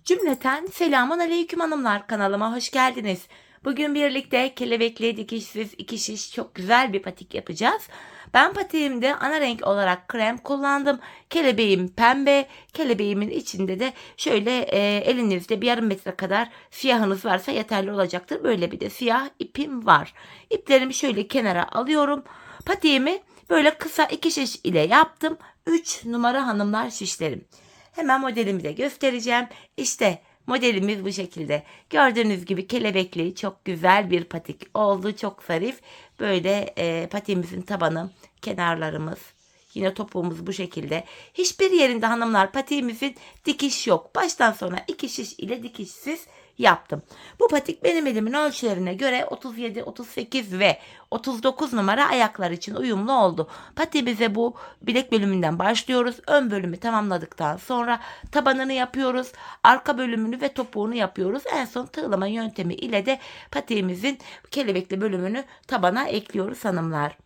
Cümleten selamun aleyküm hanımlar, kanalıma hoş geldiniz. Bugün birlikte kelebekli dikişsiz iki şiş çok güzel bir patik yapacağız. Ben patiğimde ana renk olarak krem kullandım. Kelebeğim pembe. Kelebeğimin içinde de şöyle elinizde bir yarım metre kadar siyahınız varsa yeterli olacaktır. Böyle bir de siyah ipim var. İplerimi şöyle kenara alıyorum. Patiğimi böyle kısa iki şiş ile yaptım. 3 numara hanımlar şişlerim. Hemen modelimi de göstereceğim. İşte modelimiz bu şekilde. Gördüğünüz gibi kelebekli çok güzel bir patik oldu. Çok zarif. Böyle patiğimizin tabanı, kenarlarımız, yine topuğumuz bu şekilde. Hiçbir yerinde hanımlar patiğimizin dikiş yok. Baştan sona iki şiş ile dikişsiz yaptım. Bu patik benim elimin ölçülerine göre 37, 38 ve 39 numara ayaklar için uyumlu oldu. Patiğimize bu bilek bölümünden başlıyoruz. Ön bölümü tamamladıktan sonra tabanını yapıyoruz. Arka bölümünü ve topuğunu yapıyoruz. En son tığlama yöntemi ile de patiğimizin kelebekli bölümünü tabana ekliyoruz hanımlar.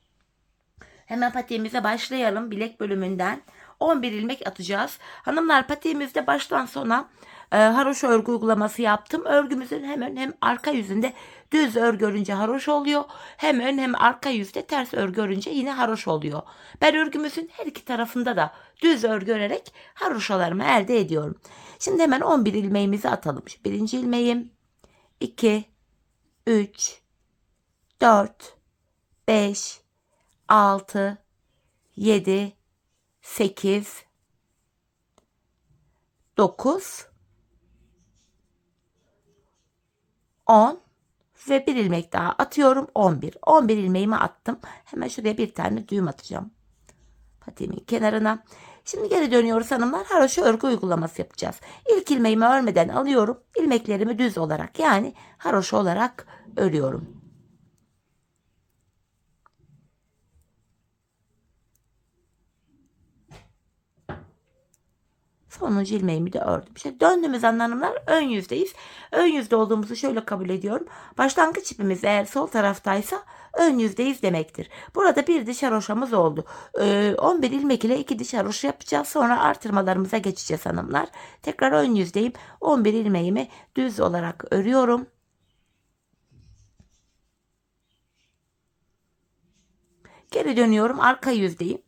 Hemen patiğimize başlayalım. Bilek bölümünden 11 ilmek atacağız. Hanımlar patiğimizde baştan sona haroşa örgü uygulaması yaptım. Örgümüzün hem ön hem arka yüzünde düz örgü örünce haroşa oluyor. Hem ön hem arka yüzde ters örgü örünce yine haroşa oluyor. Ben örgümüzün her iki tarafında da düz örgü örerek haroşalarımı elde ediyorum. Şimdi hemen 11 ilmeğimizi atalım. Birinci ilmeğim, 2, 3, 4, 5, 6, 7, 8, 9, 10 ve bir ilmek daha atıyorum. 11. 11 ilmeğimi attım. Hemen şuraya bir tane düğüm atacağım. Patiğimin kenarına. Şimdi geri dönüyoruz hanımlar. Haroşa örgü uygulaması yapacağız. İlk ilmeğimi örmeden alıyorum. İlmeklerimi düz olarak, yani haroşa olarak örüyorum. Sonuncu ilmeğimi de ördüm. İşte döndüğümüz hanımlar ön yüzdeyiz. Ön yüzde olduğumuzu şöyle kabul ediyorum. Başlangıç ipimiz eğer sol taraftaysa ön yüzdeyiz demektir. Burada bir diş haroşamız oldu. 11 ilmek ile 2 diş haroşa yapacağız. Sonra artırmalarımıza geçeceğiz hanımlar. Tekrar ön yüzdeyim. 11 ilmeğimi düz olarak örüyorum. Geri dönüyorum. Arka yüzdeyim.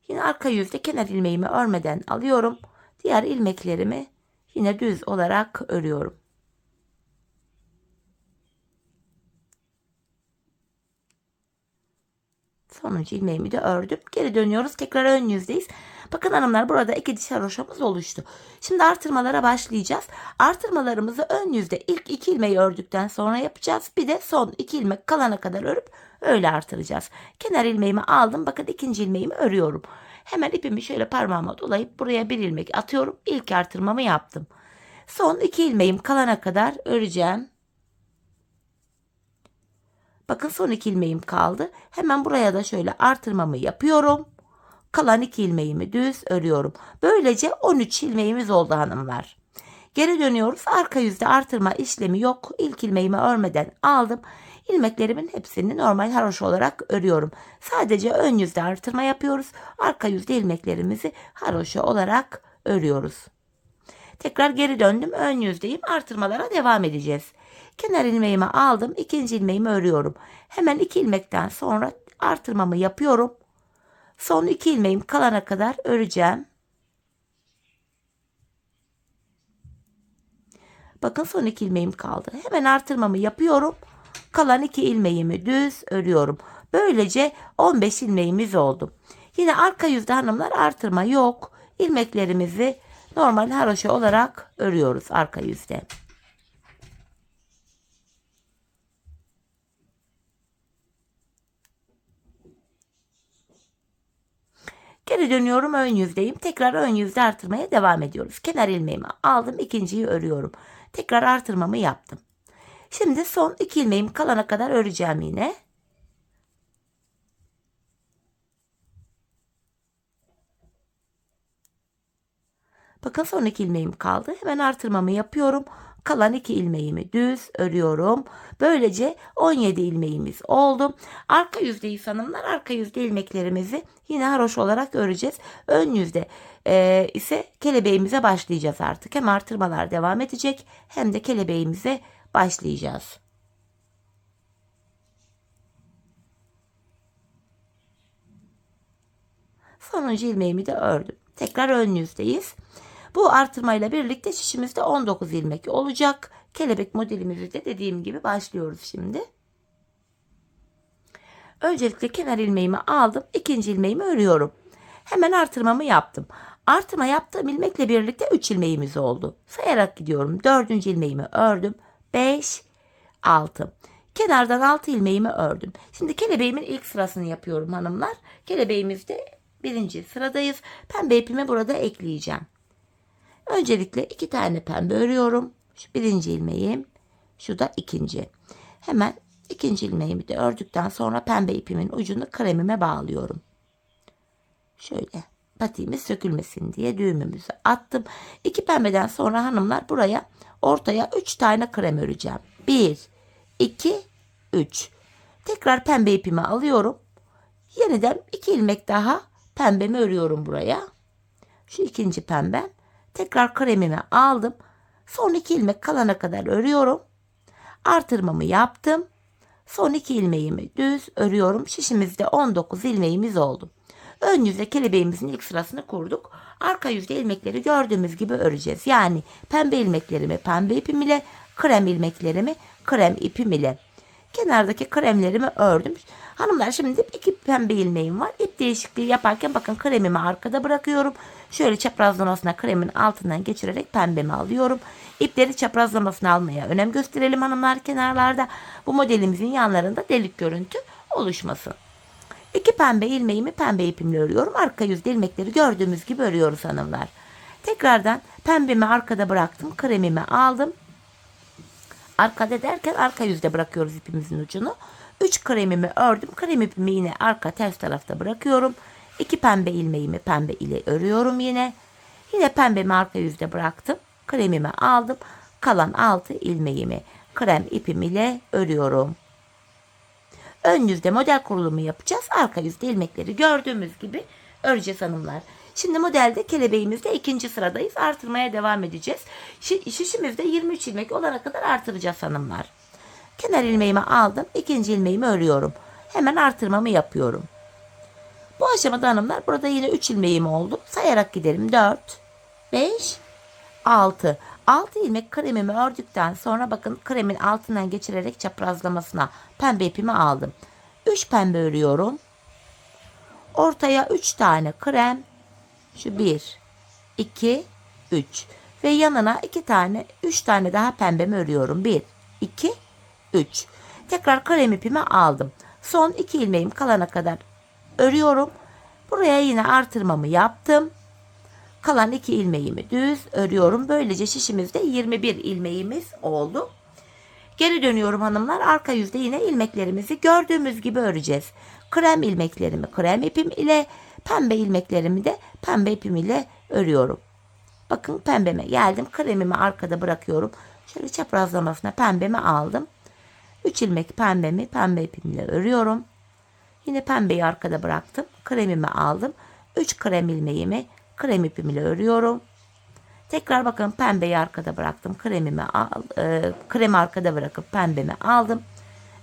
Yine arka yüzde kenar ilmeğimi örmeden alıyorum. Diğer ilmeklerimi yine düz olarak örüyorum. Sonuncu ilmeğimi de ördüm. Geri dönüyoruz. Tekrar ön yüzdeyiz. Bakın hanımlar, burada iki diş haroşamız oluştu. Şimdi artırmalara başlayacağız. Artırmalarımızı ön yüzde ilk iki ilmeği ördükten sonra yapacağız. Bir de son iki ilmek kalana kadar örüp öyle artıracağız. Kenar ilmeğimi aldım. Bakın ikinci ilmeğimi örüyorum. Hemen ipimi şöyle parmağıma dolayıp buraya bir ilmek atıyorum. İlk artırmamı yaptım. Son iki ilmeğim kalana kadar öreceğim. Bakın son iki ilmeğim kaldı. Hemen buraya da şöyle artırmamı yapıyorum. Kalan iki ilmeğimi düz örüyorum. Böylece 13 ilmeğimiz oldu hanımlar. Geri dönüyoruz. Arka yüzde artırma işlemi yok. İlk ilmeğimi örmeden aldım. İlmeklerimin hepsini normal haroşa olarak örüyorum. Sadece ön yüzde artırma yapıyoruz. Arka yüzde ilmeklerimizi haroşa olarak örüyoruz. Tekrar geri döndüm. Ön yüzdeyim. Artırmalara devam edeceğiz. Kenar ilmeğimi aldım. İkinci ilmeğimi örüyorum. Hemen iki ilmekten sonra artırmamı yapıyorum. Son iki ilmeğim kalana kadar öreceğim. Bakın son iki ilmeğim kaldı. Hemen artırmamı yapıyorum. Kalan iki ilmeğimi düz örüyorum. Böylece 15 ilmeğimiz oldu. Yine arka yüzde hanımlar artırma yok. İlmeklerimizi normal haroşa olarak örüyoruz arka yüzde. Geri dönüyorum, ön yüzdeyim. Tekrar ön yüzde artırmaya devam ediyoruz. Kenar ilmeğimi aldım. İkinciyi örüyorum. Tekrar artırmamı yaptım. Şimdi son iki ilmeğim kalana kadar öreceğim yine. Bakın son iki ilmeğim kaldı. Hemen artırmamı yapıyorum. Kalan 2 ilmeğimi düz örüyorum. Böylece 17 ilmeğimiz oldu. Arka yüzdeyiz hanımlar. Arka yüzde ilmeklerimizi yine haroş olarak öreceğiz. Ön yüzde ise kelebeğimize başlayacağız artık. Hem artırmalar devam edecek hem de kelebeğimize başlayacağız. Sonuncu ilmeğimi de ördüm. Tekrar ön yüzdeyiz. Bu artırmayla birlikte şişimizde 19 ilmek olacak. Kelebek modelimizi de dediğim gibi başlıyoruz şimdi. Öncelikle kenar ilmeğimi aldım. İkinci ilmeğimi örüyorum. Hemen artırmamı yaptım. Artırma yaptığım ilmekle birlikte 3 ilmeğimiz oldu. Sayarak gidiyorum. Dördüncü ilmeğimi ördüm. 5, 6. Kenardan 6 ilmeğimi ördüm. Şimdi kelebeğimin ilk sırasını yapıyorum hanımlar. Kelebeğimizde birinci sıradayız. Pembe ipimi burada ekleyeceğim. Öncelikle 2 tane pembe örüyorum. Şu birinci ilmeğim. Şu da ikinci. Hemen ikinci ilmeğimi de ördükten sonra pembe ipimin ucunu kremime bağlıyorum. Şöyle patiğimiz sökülmesin diye düğümümüzü attım. 2 pembeden sonra hanımlar buraya ortaya 3 tane krem öreceğim. 1, 2, 3. Tekrar pembe ipimi alıyorum. Yeniden 2 ilmek daha pembemi örüyorum buraya. Şu ikinci pembem. Tekrar kremimi aldım. Son 2 ilmek kalana kadar örüyorum. Artırmamı yaptım. Son 2 ilmeğimi düz örüyorum. Şişimizde 19 ilmeğimiz oldu. Ön yüzde kelebeğimizin ilk sırasını kurduk. Arka yüzde ilmekleri gördüğümüz gibi öreceğiz. Yani pembe ilmeklerimi pembe ipim ile, krem ilmeklerimi krem ipim ile. Kenardaki kremlerimi ördüm. Hanımlar şimdi 2 pembe ilmeğim var. İp değişikliği yaparken bakın kremimi arkada bırakıyorum. Şöyle çaprazlamasına kremin altından geçirerek pembemi alıyorum. İpleri çaprazlamasına almaya önem gösterelim hanımlar kenarlarda. Bu modelimizin yanlarında delik görüntü oluşmasın. 2 pembe ilmeğimi pembe ipimle örüyorum. Arka yüzde ilmekleri gördüğümüz gibi örüyoruz hanımlar. Tekrardan pembemi arkada bıraktım. Kremimi aldım. Arkada derken arka yüzde bırakıyoruz ipimizin ucunu. 3 kremimi ördüm. Krem ipimi yine arka ters tarafta bırakıyorum. 2 pembe ilmeğimi pembe ile örüyorum yine. Yine pembemi arka yüzde bıraktım. Kremimi aldım. Kalan 6 ilmeğimi krem ipim ile örüyorum. Ön yüzde model kurulumu yapacağız. Arka yüzde ilmekleri gördüğümüz gibi öreceğiz hanımlar. Şimdi modelde kelebeğimizde ikinci sıradayız. Artırmaya devam edeceğiz. Şişimizde 23 ilmek olana kadar artıracağız hanımlar. Kenar ilmeğimi aldım. İkinci ilmeğimi örüyorum. Hemen artırmamı yapıyorum. Bu aşamada hanımlar burada yine 3 ilmeğim oldu. Sayarak gidelim. 4, 5, 6. 6 ilmek kremimi ördükten sonra bakın kremin altından geçirerek çaprazlamasına pembe ipimi aldım. 3 pembe örüyorum. Ortaya 3 tane krem. Şu 1, 2, 3. Ve yanına 2 tane, 3 tane daha pembemi örüyorum. 1, 2, 3. Tekrar krem ipimi aldım. Son 2 ilmeğim kalana kadar örüyorum. Buraya yine artırmamı yaptım. Kalan 2 ilmeğimi düz örüyorum. Böylece şişimizde 21 ilmeğimiz oldu. Geri dönüyorum hanımlar. Arka yüzde yine ilmeklerimizi gördüğümüz gibi öreceğiz. Krem ilmeklerimi krem ipim ile, pembe ilmeklerimi de pembe ipim ile örüyorum. Bakın pembeme geldim. Kremimi arkada bırakıyorum. Şöyle çaprazlamasına pembemi aldım. 3 ilmek pembemi pembe ipimle örüyorum. Yine pembeyi arkada bıraktım. Kremimi aldım. 3 krem ilmeğimi krem ipimle örüyorum. Tekrar bakın pembeyi arkada bıraktım. Kremi arkada bırakıp pembemi aldım.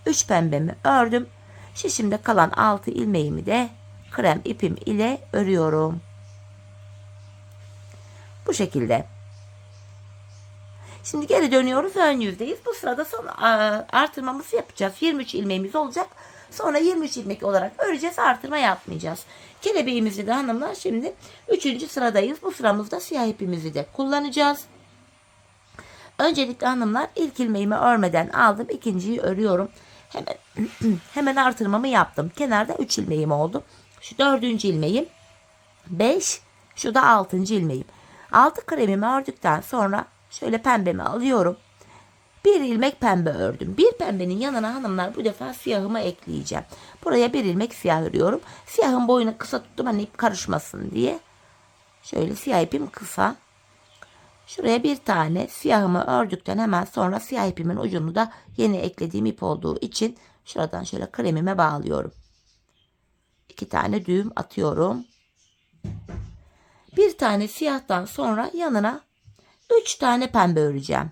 3 pembemi ördüm. Şişimde kalan 6 ilmeğimi de krem ipim ile örüyorum. Bu şekilde. Şimdi geri dönüyoruz. Ön yüzdeyiz. Bu sırada son artırmamızı yapacağız. 23 ilmeğimiz olacak. Sonra 23 ilmek olarak öreceğiz. Artırma yapmayacağız. Kelebeğimizi de hanımlar şimdi 3. sıradayız. Bu sıramızda siyah ipimizi de kullanacağız. Öncelikle hanımlar ilk ilmeğimi örmeden aldım. İkinciyi örüyorum. Hemen artırmamı yaptım. Kenarda 3 ilmeğim oldu. Şu 4. ilmeğim 5. Şu da 6. ilmeğim. 6 kremimi ördükten sonra şöyle pembemi alıyorum. Bir ilmek pembe ördüm. Bir pembenin yanına hanımlar bu defa siyahımı ekleyeceğim. Buraya bir ilmek siyah örüyorum. Siyahın boyunu kısa tuttum hani ip karışmasın diye. Şöyle siyah ipim kısa. Şuraya bir tane siyahımı ördükten hemen sonra siyah ipimin ucunu da yeni eklediğim ip olduğu için şuradan şöyle kremime bağlıyorum. 2 tane düğüm atıyorum. Bir tane siyahtan sonra yanına 3 tane pembe öreceğim.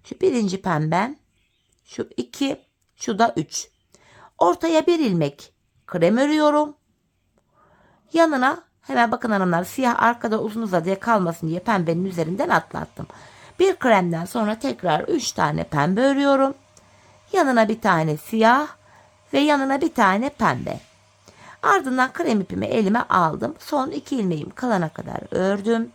Şu birinci pembem, şu 2, şu da 3. Ortaya bir ilmek krem örüyorum. Yanına hemen bakın hanımlar, siyah arkada uzun uzadıya kalmasın diye pembenin üzerinden atlattım. Bir kremden sonra tekrar 3 tane pembe örüyorum. Yanına bir tane siyah ve yanına bir tane pembe. Ardından krem ipimi elime aldım. Son 2 ilmeğim kalana kadar ördüm.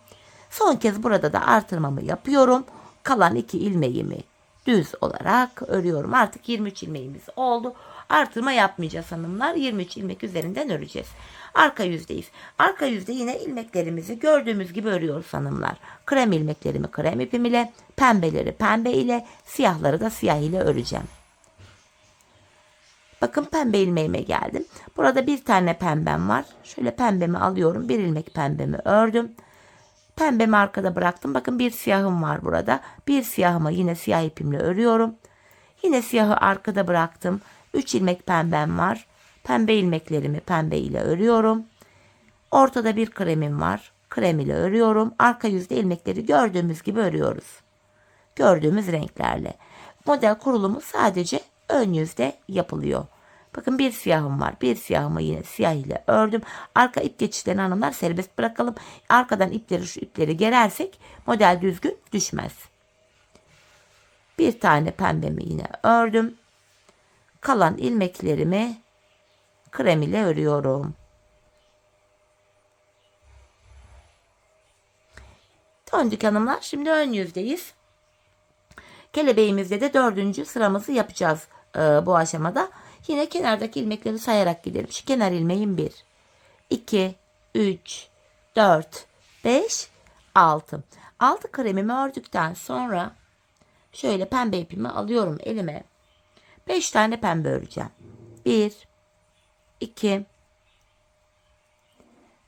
Son kez burada da artırmamı yapıyorum. Kalan 2 ilmeğimi düz olarak örüyorum. Artık 23 ilmeğimiz oldu. Artırma yapmayacağız hanımlar. 23 ilmek üzerinden öreceğiz. Arka yüzdeyiz. Arka yüzde yine ilmeklerimizi gördüğümüz gibi örüyoruz hanımlar. Krem ilmeklerimi krem ipim ile, pembeleri pembe ile, siyahları da siyah ile öreceğim. Bakın pembe ilmeğime geldim. Burada bir tane pembem var. Şöyle pembemi alıyorum. Bir ilmek pembemi ördüm. Pembemi arkada bıraktım. Bakın bir siyahım var burada. Bir siyahımı yine siyah ipimle örüyorum. Yine siyahı arkada bıraktım. 3 ilmek pembem var. Pembe ilmeklerimi pembe ile örüyorum. Ortada bir kremim var. Krem ile örüyorum. Arka yüzde ilmekleri gördüğümüz gibi örüyoruz. Gördüğümüz renklerle. Model kurulumu sadece ön yüzde yapılıyor. Bakın bir siyahım var. Bir siyahımı yine siyah ile ördüm. Arka ip geçişlerini hanımlar serbest bırakalım. Arkadan şu ipleri gerersek model düzgün düşmez. Bir tane pembemi yine ördüm. Kalan ilmeklerimi krem ile örüyorum. Döndük hanımlar. Şimdi ön yüzdeyiz. Kelebeğimizde de 4. sıramızı yapacağız bu aşamada. Yine kenardaki ilmekleri sayarak gidelim. Şu kenar ilmeğim 1, 2, 3, 4, 5, 6. 6 kremimi ördükten sonra şöyle pembe ipimi alıyorum elime. 5 tane pembe öreceğim. 1, 2,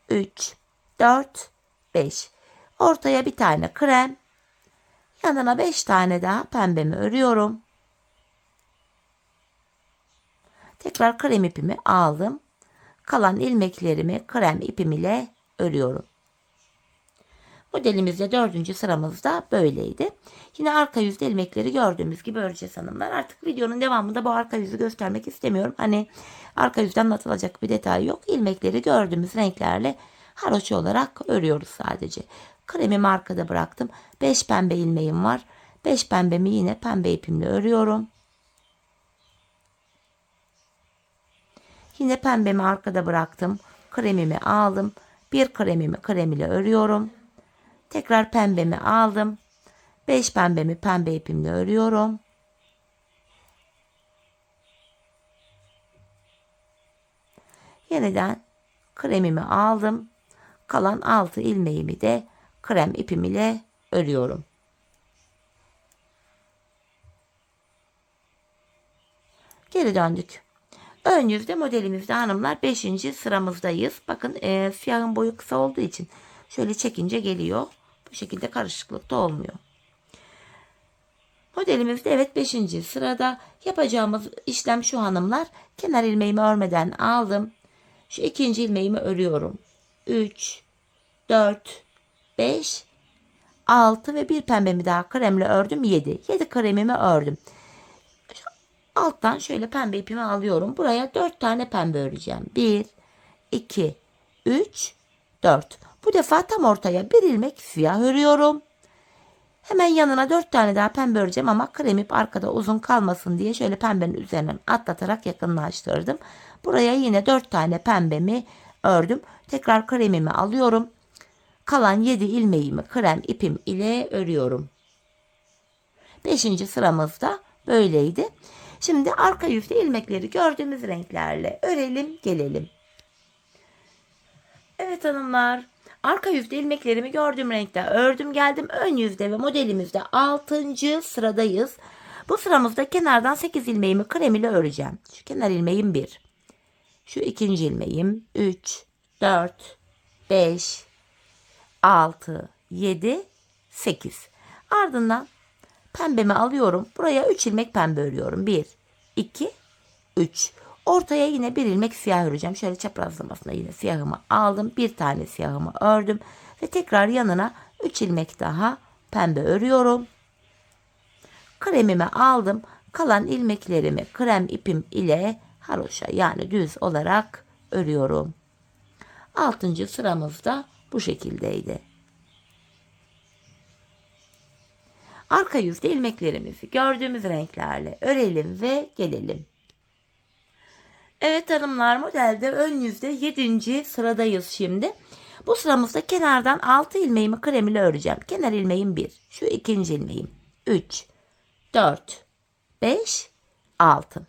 3, 4, 5. Ortaya bir tane krem. Yanına 5 tane daha pembemi örüyorum. Tekrar krem ipimi aldım. Kalan ilmeklerimi krem ipim ile örüyorum. Modelimizde 4. sıramızda böyleydi. Yine arka yüzde ilmekleri gördüğümüz gibi öreceğiz hanımlar. Artık videonun devamında bu arka yüzü göstermek istemiyorum. Hani arka yüzden anlatılacak bir detay yok. İlmekleri gördüğümüz renklerle haroşa olarak örüyoruz sadece. Kremimi arkada bıraktım. 5 pembe ilmeğim var. 5 pembemi yine pembe ipimle örüyorum. Yine pembemi arkada bıraktım. Kremimi aldım. Bir kremimi krem ile örüyorum. Tekrar pembemi aldım. 5 pembemi pembe ipimle örüyorum. Yeniden kremimi aldım. Kalan 6 ilmeğimi de krem ipim ile örüyorum. Geri döndük. Ön yüzde modelimizde hanımlar 5. sıramızdayız. Bakın siyahın boyu kısa olduğu için şöyle çekince geliyor. Bu şekilde karışıklık da olmuyor. Modelimizde evet 5. sırada yapacağımız işlem şu hanımlar. Kenar ilmeğimi örmeden aldım. Şu ikinci ilmeğimi örüyorum. 3, 4, 5, 6 ve bir pembemi daha kremle ördüm. 7. 7 kremimi ördüm. Alttan şöyle pembe ipimi alıyorum. Buraya 4 tane pembe öreceğim. 1, 2, 3, 4. Bu defa tam ortaya bir ilmek siyah örüyorum. Hemen yanına 4 tane daha pembe öreceğim ama krem ip arkada uzun kalmasın diye şöyle pembenin üzerinden atlatarak yakınlaştırdım. Buraya yine 4 tane pembemi ördüm. Tekrar kremimi alıyorum. Kalan 7 ilmeğimi krem ipim ile örüyorum. 5. sıramızda böyleydi. Şimdi arka yüzde ilmekleri gördüğümüz renklerle örelim gelelim. Evet hanımlar, arka yüzde ilmeklerimi gördüğüm renkte ördüm geldim. Ön yüzde ve modelimizde 6. sıradayız. Bu sıramızda kenardan 8 ilmeğimi krem ile öreceğim. Şu kenar ilmeğim 1. Şu ikinci ilmeğim 3, 4, 5, 6, 7 8. Ardından pembemi alıyorum. Buraya 3 ilmek pembe örüyorum. 1, 2, 3. Ortaya yine bir ilmek siyah öreceğim. Şöyle çaprazlamasına yine siyahımı aldım. Bir tane siyahımı ördüm. Ve tekrar yanına 3 ilmek daha pembe örüyorum. Kremimi aldım. Kalan ilmeklerimi krem ipim ile haroşa yani düz olarak örüyorum. 6. sıramızda bu şekildeydi. Arka yüzde ilmeklerimizi gördüğümüz renklerle örelim ve gelelim. Evet hanımlar, modelde ön yüzde 7. sıradayız şimdi. Bu sıramızda kenardan 6 ilmeğimi krem ile öreceğim. Kenar ilmeğim 1. Şu ikinci ilmeğim. 3, 4, 5, 6.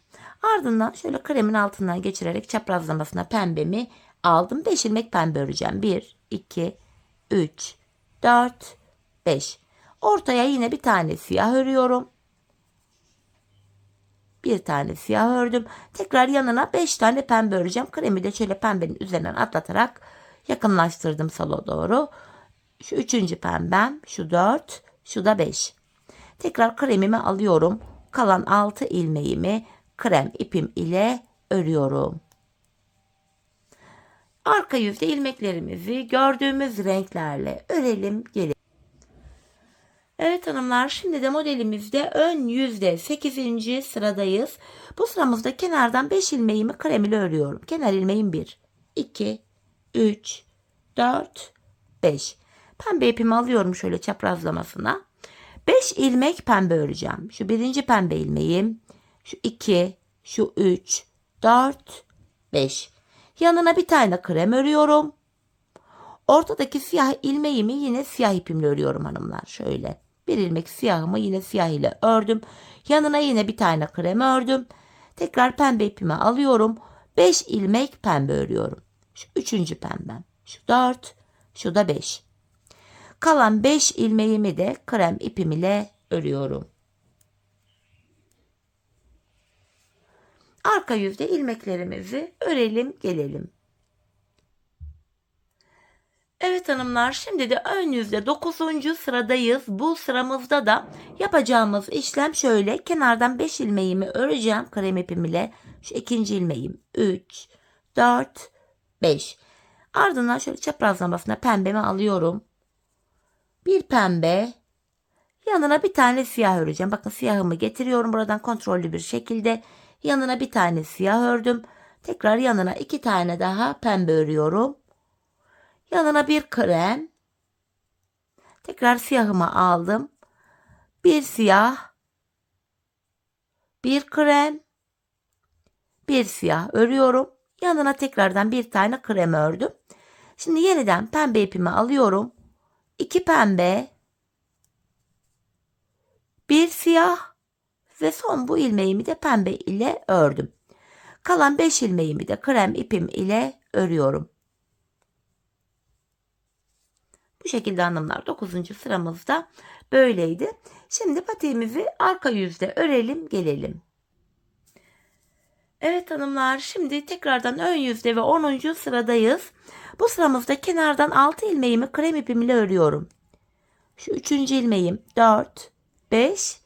Ardından şöyle kremin altından geçirerek çaprazlamasına pembemi aldım. 5 ilmek pembe öreceğim. 1, 2, 3, 4, 5. Ortaya yine bir tane siyah örüyorum. Bir tane siyah ördüm. Tekrar yanına 5 tane pembe öreceğim. Kremi de şöyle pembenin üzerinden atlatarak yakınlaştırdım sola doğru. Şu üçüncü pembem, şu 4, şu da 5. Tekrar kremimi alıyorum. Kalan 6 ilmeğimi krem ipim ile örüyorum. Arka yüzde ilmeklerimizi gördüğümüz renklerle örelim gelelim. Evet hanımlar, şimdi de modelimizde ön yüzde 8. sıradayız. Bu sıramızda kenardan 5 ilmeğimi krem ile örüyorum. Kenar ilmeğim 1, 2, 3, 4, 5. Pembe ipimi alıyorum şöyle çaprazlamasına. 5 ilmek pembe öreceğim. Şu birinci pembe ilmeğim, şu 2, şu 3, 4, 5. Yanına bir tane krem örüyorum. Ortadaki siyah ilmeğimi yine siyah ipimle örüyorum hanımlar. Şöyle bir ilmek siyahımı yine siyah ile ördüm. Yanına yine bir tane krem ördüm. Tekrar pembe ipimi alıyorum. 5 ilmek pembe örüyorum. Şu üçüncü pembem. Şu 4, şu da 5. Kalan 5 ilmeğimi de krem ipim ile örüyorum. Arka yüzde ilmeklerimizi örelim gelelim. Evet hanımlar, şimdi de ön yüzde 9. sıradayız. Bu sıramızda da yapacağımız işlem şöyle. Kenardan 5 ilmeğimi öreceğim krem ipim ile. Şu ikinci ilmeğim 3, 4, 5. Ardından şöyle çaprazlamasına pembemi alıyorum. Bir pembe, yanına bir tane siyah öreceğim. Bakın siyahımı getiriyorum buradan kontrollü bir şekilde. Yanına bir tane siyah ördüm. Tekrar yanına 2 tane daha pembe örüyorum. Yanına bir krem. Tekrar siyahımı aldım. Bir siyah, bir krem, bir siyah örüyorum. Yanına tekrardan bir tane krem ördüm. Şimdi yeniden pembe ipimi alıyorum. 2 pembe, bir siyah ve son bu ilmeğimi de pembe ile ördüm. Kalan 5 ilmeğimi de krem ipim ile örüyorum. Bu şekilde hanımlar 9. sıramızda böyleydi. Şimdi patiğimizi arka yüzde örelim gelelim. Evet hanımlar, şimdi tekrardan ön yüzde ve 10. sıradayız. Bu sıramızda kenardan 6 ilmeğimi krem ipim ile örüyorum. Şu 3. ilmeğim 4, 5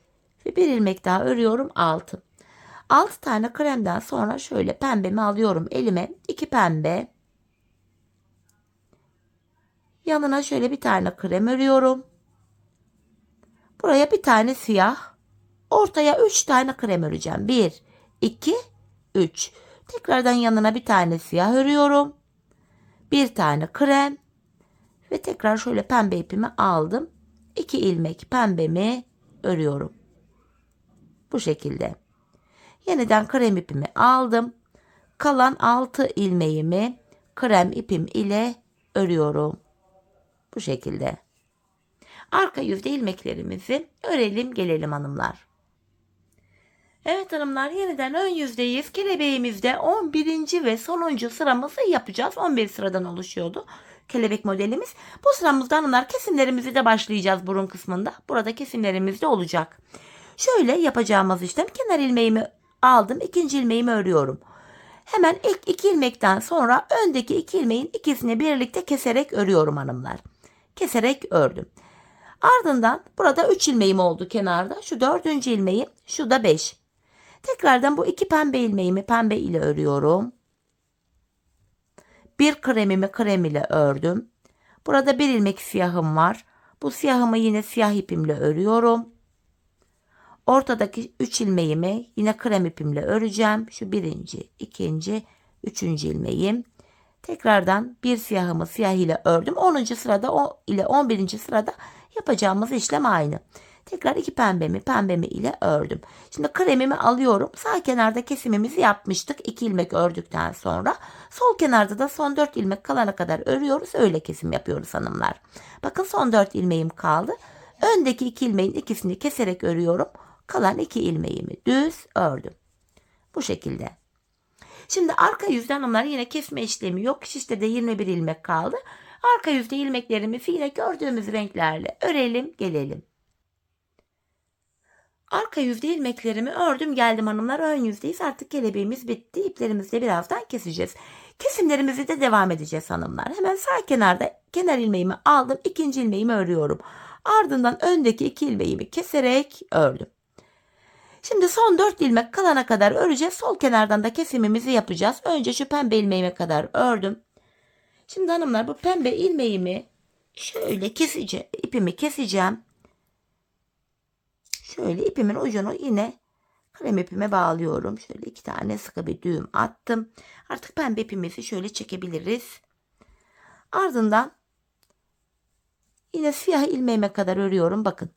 ve bir ilmek daha örüyorum 6. 6 tane kremden sonra şöyle pembemi alıyorum elime. 2 pembe. Yanına şöyle bir tane krem örüyorum. Buraya bir tane siyah. Ortaya 3 tane krem öreceğim. 1, 2, 3. Tekrardan yanına bir tane siyah örüyorum. Bir tane krem. Ve tekrar şöyle pembe ipimi aldım. 2 ilmek pembemi örüyorum. Bu şekilde. Yeniden krem ipimi aldım. Kalan 6 ilmeğimi krem ipim ile örüyorum. Bu şekilde. Arka yüzde ilmeklerimizi örelim gelelim hanımlar. Evet hanımlar, yeniden ön yüzdeyiz. Kelebeğimizde 11. ve sonuncu sıramızı yapacağız. 11 sıradan oluşuyordu kelebek modelimiz. Bu sıramızda hanımlar kesimlerimizi de başlayacağız burun kısmında. Burada kesimlerimiz de olacak. Şöyle yapacağımız işlem, kenar ilmeğimi aldım. İkinci ilmeğimi örüyorum. Hemen ilk 2 ilmekten sonra öndeki 2 ilmeğin ikisini birlikte keserek örüyorum hanımlar. Keserek ördüm. Ardından burada 3 ilmeğim oldu kenarda. Şu 4. ilmeğim, şu da 5. Tekrardan bu 2 pembe ilmeğimi pembe ile örüyorum. Bir kremimi krem ile ördüm. Burada bir ilmek siyahım var. Bu siyahımı yine siyah ipimle örüyorum. Ortadaki 3 ilmeğimi yine krem ipimle öreceğim. Şu birinci, ikinci, üçüncü ilmeğim. Tekrardan bir siyahımı siyah ile ördüm. 10. sırada ile 11. sırada yapacağımız işlem aynı. Tekrar 2 pembemi ile ördüm. Şimdi kremimi alıyorum. Sağ kenarda kesimimizi yapmıştık. 2 ilmek ördükten sonra. Sol kenarda da son 4 ilmek kalana kadar örüyoruz. Öyle kesim yapıyoruz hanımlar. Bakın son 4 ilmeğim kaldı. Öndeki 2 ilmeğin ikisini keserek örüyorum. Kalan 2 ilmeğimi düz ördüm. Bu şekilde. Şimdi arka yüzde hanımlar yine kesme işlemi yok. Şişte de 21 ilmek kaldı. Arka yüzde ilmeklerimizi yine gördüğümüz renklerle örelim gelelim. Arka yüzde ilmeklerimi ördüm geldim hanımlar. Ön yüzdeyiz. Artık kelebeğimiz bitti. İplerimizi de birazdan keseceğiz. Kesimlerimizi de devam edeceğiz hanımlar. Hemen sağ kenarda kenar ilmeğimi aldım. İkinci ilmeğimi örüyorum. Ardından öndeki 2 ilmeğimi keserek ördüm. Şimdi son 4 ilmek kalana kadar öreceğiz. Sol kenardan da kesimimizi yapacağız. Önce şu pembe ilmeğime kadar ördüm. Şimdi hanımlar bu pembe ilmeğimi şöyle keseceğim. İpimi keseceğim. Şöyle ipimin ucunu yine krem ipime bağlıyorum. Şöyle 2 tane sıkı bir düğüm attım. Artık pembe ipimizi şöyle çekebiliriz. Ardından yine siyah ilmeğime kadar örüyorum. Bakın.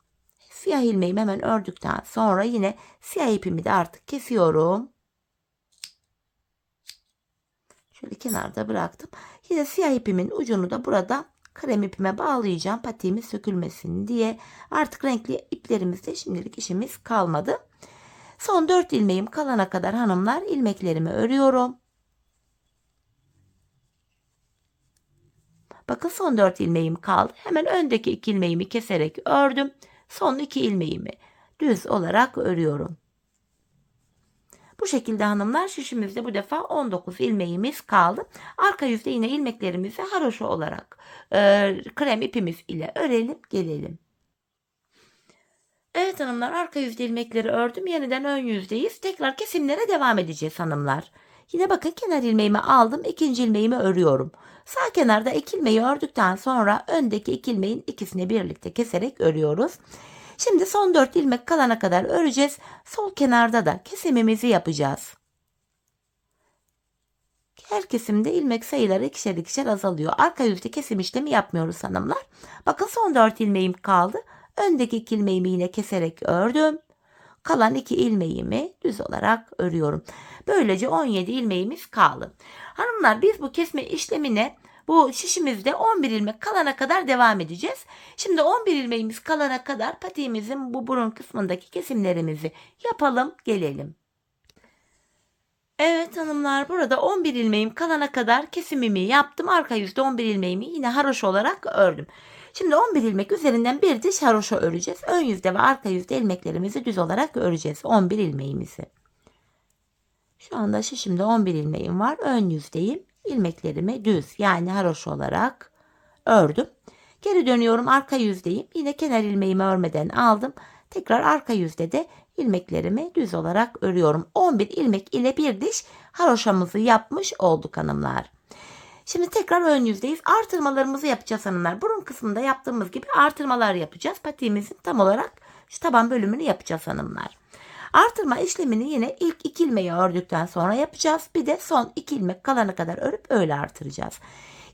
Siyah ilmeğimi hemen ördükten sonra yine siyah ipimi de artık kesiyorum. Şöyle kenarda bıraktım. Yine siyah ipimin ucunu da burada krem ipime bağlayacağım. Patiğimiz sökülmesin diye. Artık renkli iplerimizde şimdilik işimiz kalmadı. Son 4 ilmeğim kalana kadar hanımlar ilmeklerimi örüyorum. Bakın son 4 ilmeğim kaldı. Hemen öndeki 2 ilmeğimi keserek ördüm. Son 2 ilmeğimi düz olarak örüyorum. Bu şekilde hanımlar şişimizde bu defa 19 ilmeğimiz kaldı. Arka yüzde yine ilmeklerimizi haroşa olarak krem ipimiz ile örelim gelelim. Evet hanımlar arka yüzde ilmekleri ördüm. Yeniden ön yüzdeyiz. Tekrar kesimlere devam edeceğiz hanımlar. Yine bakın kenar ilmeğimi aldım. İkinci ilmeğimi örüyorum. Sağ kenarda 2 ilmeği ördükten sonra öndeki 2 ilmeğin ikisini birlikte keserek örüyoruz. Şimdi son 4 ilmek kalana kadar öreceğiz. Sol kenarda da kesimimizi yapacağız. Her kesimde ilmek sayıları ikişer ikişer azalıyor. Arka yüzde kesim işlemi yapmıyoruz hanımlar. Bakın son 4 ilmeğim kaldı. Öndeki 2 ilmeğimi yine keserek ördüm. Kalan 2 ilmeğimi düz olarak örüyorum. Böylece 17 ilmeğimiz kaldı. Hanımlar biz bu kesme işlemine bu şişimizde 11 ilmek kalana kadar devam edeceğiz. Şimdi 11 ilmeğimiz kalana kadar patiğimizin bu burun kısmındaki kesimlerimizi yapalım gelelim. Evet hanımlar burada 11 ilmeğim kalana kadar kesimimi yaptım. Arka yüzde 11 ilmeğimi yine haroşa olarak ördüm. Şimdi 11 ilmek üzerinden bir diş haroşa öreceğiz. Ön yüzde ve arka yüzde ilmeklerimizi düz olarak öreceğiz. 11 ilmeğimizi. Şu anda şişimde 11 ilmeğim var. Ön yüzdeyim. İlmeklerimi düz yani haroşa olarak ördüm. Geri dönüyorum arka yüzdeyim. Yine kenar ilmeğimi örmeden aldım. Tekrar arka yüzde de ilmeklerimi düz olarak örüyorum. 11 ilmek ile bir diş haroşamızı yapmış olduk hanımlar. Şimdi tekrar ön yüzdeyiz. Artırmalarımızı yapacağız hanımlar. Burun kısmında yaptığımız gibi artırmalar yapacağız. Patiğimizin tam olarak şu taban bölümünü yapacağız hanımlar. Artırma işlemini yine ilk 2 ilmeği ördükten sonra yapacağız. Bir de son 2 ilmek kalana kadar örüp öyle artıracağız.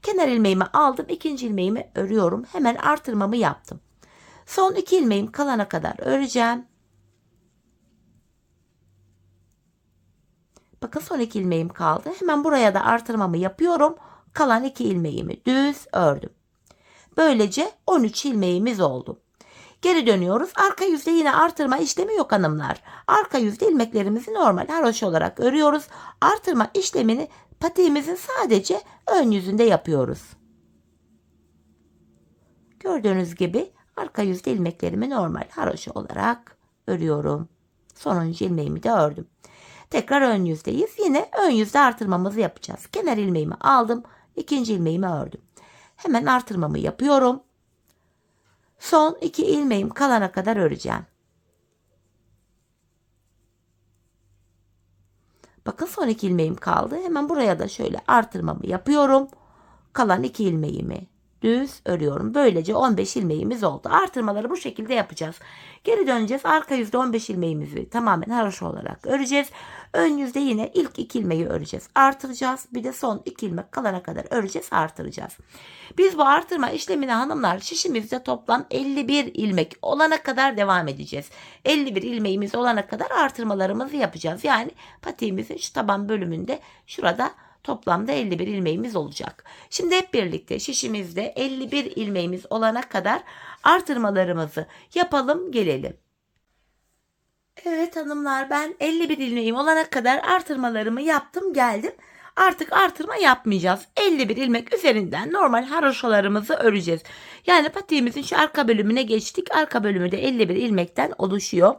Kenar ilmeğimi aldım. İkinci ilmeğimi örüyorum. Hemen artırmamı yaptım. Son 2 ilmeğim kalana kadar öreceğim. Bakın son 2 ilmeğim kaldı. Hemen buraya da artırmamı yapıyorum. Kalan 2 ilmeğimi düz ördüm. Böylece 13 ilmeğimiz oldu. Geri dönüyoruz. Arka yüzde yine artırma işlemi yok hanımlar. Arka yüzde ilmeklerimizi normal haroşa olarak örüyoruz. Artırma işlemini patiğimizin sadece ön yüzünde yapıyoruz. Gördüğünüz gibi arka yüzde ilmeklerimi normal haroşa olarak örüyorum. Sonuncu ilmeğimi de ördüm. Tekrar ön yüzdeyiz. Yine ön yüzde artırmamızı yapacağız. Kenar ilmeğimi aldım. İkinci ilmeğimi ördüm. Hemen artırmamı yapıyorum. Son 2 ilmeğim kalana kadar öreceğim. Bakın son 2 ilmeğim kaldı. Hemen buraya da şöyle artırmamı yapıyorum. Kalan 2 ilmeğimi düz örüyorum. Böylece 15 ilmeğimiz oldu. Artırmaları bu şekilde yapacağız. Geri döneceğiz. Arka yüzde 15 ilmeğimizi tamamen haroşa olarak öreceğiz. Ön yüzde yine ilk 2 ilmeği öreceğiz. Artıracağız. Bir de son 2 ilmek kalana kadar öreceğiz. Artıracağız. Biz bu artırma işlemine hanımlar şişimizde toplam 51 ilmek olana kadar devam edeceğiz. 51 ilmeğimiz olana kadar artırmalarımızı yapacağız. Yani patiğimizin şu taban bölümünde şurada toplamda 51 ilmeğimiz olacak. Şimdi hep birlikte şişimizde 51 ilmeğimiz olana kadar artırmalarımızı yapalım gelelim. Evet hanımlar, ben 51 ilmeğim olana kadar artırmalarımı yaptım geldim. Artık artırma yapmayacağız. 51 ilmek üzerinden normal haroşalarımızı öreceğiz. Yani patiğimizin şu arka bölümüne geçtik. Arka bölümü de 51 ilmekten oluşuyor.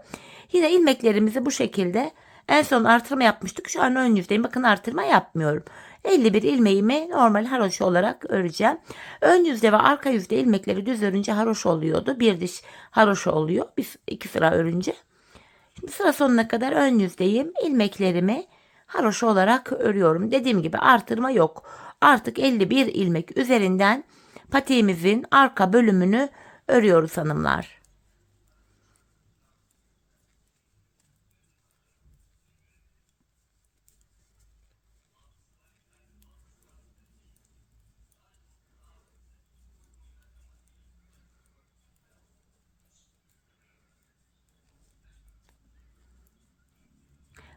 Yine ilmeklerimizi bu şekilde, en son artırma yapmıştık. Şu an ön yüzdeyim. Bakın artırma yapmıyorum. 51 ilmeğimi normal haroşa olarak öreceğim. Ön yüzde ve arka yüzde ilmekleri düz örünce haroşa oluyordu. Bir diş haroşa oluyor. Biz 2 sıra örünce. Şimdi sıra sonuna kadar ön yüzdeyim. İlmeklerimi haroşa olarak örüyorum. Dediğim gibi artırma yok. Artık 51 ilmek üzerinden patiğimizin arka bölümünü örüyoruz hanımlar.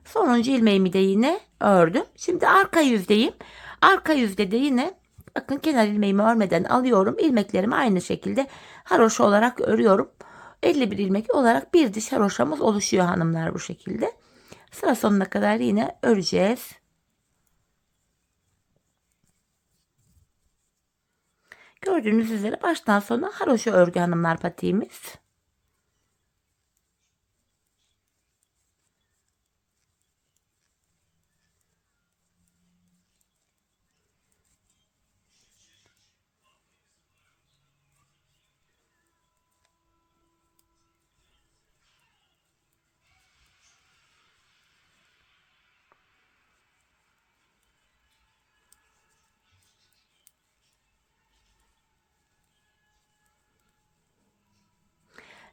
Sonuncu ilmeğimi de yine ördüm. Şimdi arka yüzdeyim. Arka yüzde de yine bakın kenar ilmeğimi örmeden alıyorum. İlmeklerimi aynı şekilde haroşa olarak örüyorum. 51 ilmek olarak bir diş haroşamız oluşuyor hanımlar bu şekilde. Sıra sonuna kadar yine öreceğiz. Gördüğünüz üzere baştan sona haroşa örgü hanımlar patiğimiz.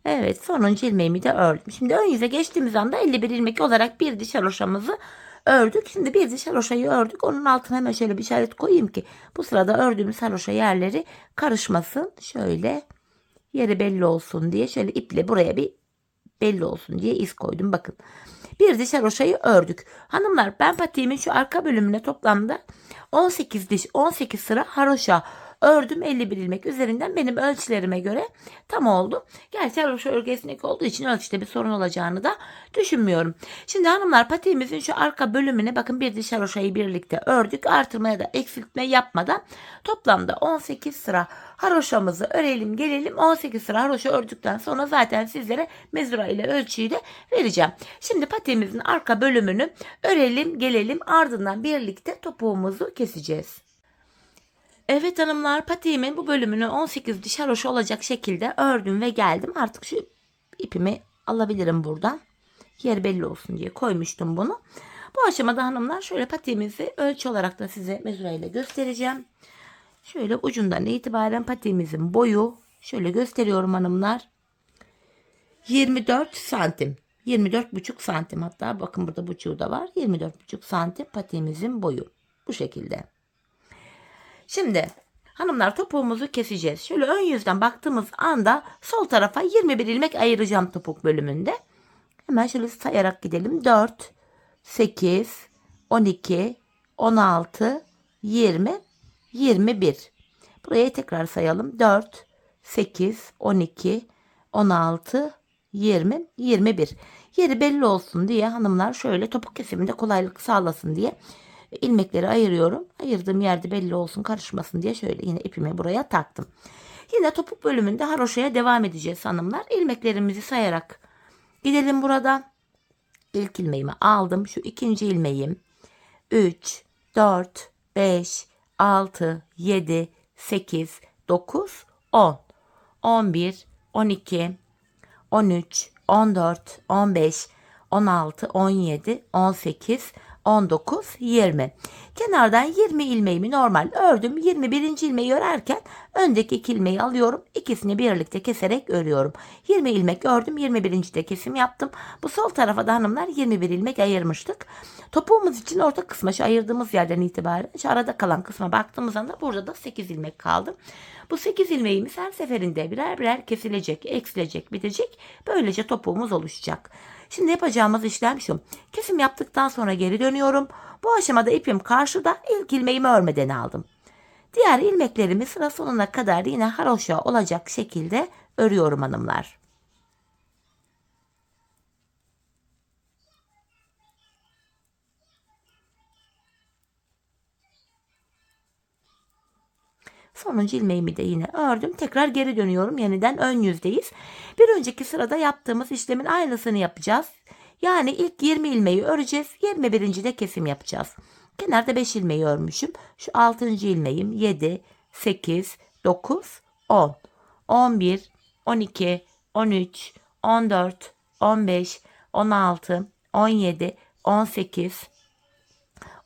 Evet, sonuncu ilmeğimi de ördüm. Şimdi ön yüze geçtiğimiz anda 51 ilmek olarak bir diş haroşamızı ördük. Şimdi bir diş haroşayı ördük. Onun altına hemen şöyle bir işaret koyayım ki bu sırada ördüğümüz haroşa yerleri karışmasın. Şöyle yeri belli olsun diye şöyle iple buraya bir belli olsun diye iz koydum. Bakın. Bir diş haroşayı ördük. Hanımlar, ben patiğimin şu arka bölümüne toplamda 18 diş 18 sıra haroşa ördüm. 51 ilmek üzerinden benim ölçülerime göre tam oldu. Gerçi haroşa örgü esnek olduğu için ölçüde bir sorun olacağını da düşünmüyorum. Şimdi hanımlar, patiğimizin şu arka bölümüne bakın bir diş haroşayı birlikte ördük. Artırmaya da eksiltme yapmadan toplamda 18 sıra haroşamızı örelim gelelim. 18 sıra haroşa ördükten sonra zaten sizlere mezura ile ölçüyü de vereceğim. Şimdi patiğimizin arka bölümünü örelim gelelim, ardından birlikte topuğumuzu keseceğiz. Evet hanımlar, patiğimin bu bölümünü 18 diş haroşa olacak şekilde ördüm ve geldim. Artık şu ipimi alabilirim buradan. Yer belli olsun diye koymuştum bunu. Bu aşamada hanımlar şöyle patiğimizi ölçü olarak da size mezura ile göstereceğim. Şöyle ucundan itibaren patiğimizin boyu şöyle gösteriyorum hanımlar. 24 santim. 24,5 santim, hatta bakın burada buçuğu da var. 24,5 santim patiğimizin boyu. Bu şekilde. Şimdi hanımlar, topuğumuzu keseceğiz. Şöyle ön yüzden baktığımız anda sol tarafa 21 ilmek ayıracağım topuk bölümünde. Hemen şöyle sayarak gidelim. 4, 8, 12, 16, 20, 21. Buraya tekrar sayalım. 4, 8, 12, 16, 20, 21. Yeri belli olsun diye hanımlar, şöyle topuk kesiminde kolaylık sağlasın diye ilmekleri ayırıyorum. Ayırdığım yerde belli olsun, karışmasın diye şöyle yine ipimi buraya taktım. Yine topuk bölümünde haroşaya devam edeceğiz hanımlar. İlmeklerimizi sayarak gidelim burada. İlk ilmeğimi aldım. Şu ikinci ilmeğim. 3, 4, 5, 6, 7, 8, 9, 10. 11, 12, 13, 14, 15, 16, 17, 18, 19, 20. Kenardan 20 ilmeğimi normal ördüm. 21. ilmeği örerken öndeki 2 ilmeği alıyorum. İkisini birlikte keserek örüyorum. 20 ilmek ördüm. 21. de kesim yaptım. Bu sol tarafa da hanımlar 21 ilmek ayırmıştık. Topuğumuz için orta kısma şu ayırdığımız yerden itibaren şu arada kalan kısma baktığımız anda burada da 8 ilmek kaldı. Bu 8 ilmeğimiz her seferinde birer birer kesilecek, eksilecek, bitecek. Böylece topuğumuz oluşacak. Şimdi yapacağımız işlem şu. Kesim yaptıktan sonra geri dönüyorum. Bu aşamada ipim karşıda, ilk ilmeğimi örmeden aldım. Diğer ilmeklerimi sıra sonuna kadar yine haroşa olacak şekilde örüyorum hanımlar. Sonuncu ilmeğimi de yine ördüm. Tekrar geri dönüyorum. Yeniden ön yüzdeyiz. Bir önceki sırada yaptığımız işlemin aynısını yapacağız. Yani ilk 20 ilmeği öreceğiz. 21. de kesim yapacağız. Kenarda 5 ilmeği örmüşüm. Şu 6. ilmeğim 7, 8, 9, 10, 11, 12, 13, 14, 15, 16, 17, 18,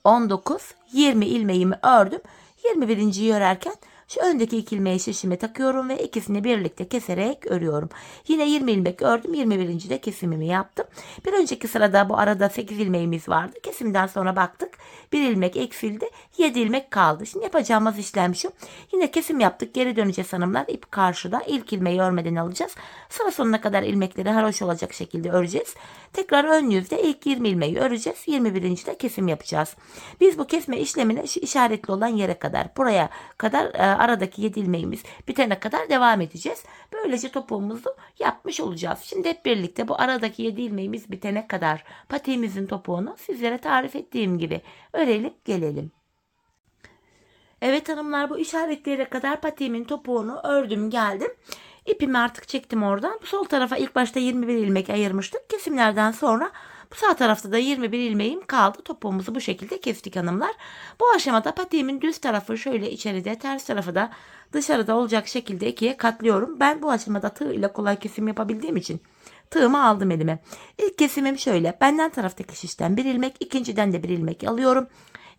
19, 20 ilmeğimi ördüm. 21.yi örerken şu öndeki 2 ilmeği şişime takıyorum ve ikisini birlikte keserek örüyorum. Yine 20 ilmek ördüm. 21. de kesimimi yaptım. Bir önceki sırada bu arada 8 ilmeğimiz vardı. Kesimden sonra baktık. 1 ilmek eksildi. 7 ilmek kaldı. Şimdi yapacağımız işlem şu. Yine kesim yaptık. Geri döneceğiz hanımlar. İp karşıda. İlk ilmeği örmeden alacağız. Sıra sonuna kadar ilmekleri haroş olacak şekilde öreceğiz. Tekrar ön yüzde ilk 20 ilmeği öreceğiz. 21. de kesim yapacağız. Biz bu kesme işlemine şu işaretli olan yere kadar, buraya kadar aradaki 7 ilmeğimiz bitene kadar devam edeceğiz. Böylece topuğumuzu yapmış olacağız. Şimdi hep birlikte bu aradaki 7 ilmeğimiz bitene kadar patiğimizin topuğunu sizlere tarif ettiğim gibi örelim gelelim. Evet hanımlar, bu işaretlere kadar patiğimin topuğunu ördüm geldim. İpimi artık çektim oradan. Bu sol tarafa ilk başta 21 ilmek ayırmıştık. Kesimlerden sonra bu sağ tarafta da 21 ilmeğim kaldı. Topuğumuzu bu şekilde kestik hanımlar. Bu aşamada patiğimin düz tarafı şöyle içeride, ters tarafı da dışarıda olacak şekilde ikiye katlıyorum. Ben bu aşamada tığ ile kolay kesim yapabildiğim için tığımı aldım elime. İlk kesimim şöyle. Benden taraftaki şişten bir ilmek, ikinciden de bir ilmek alıyorum.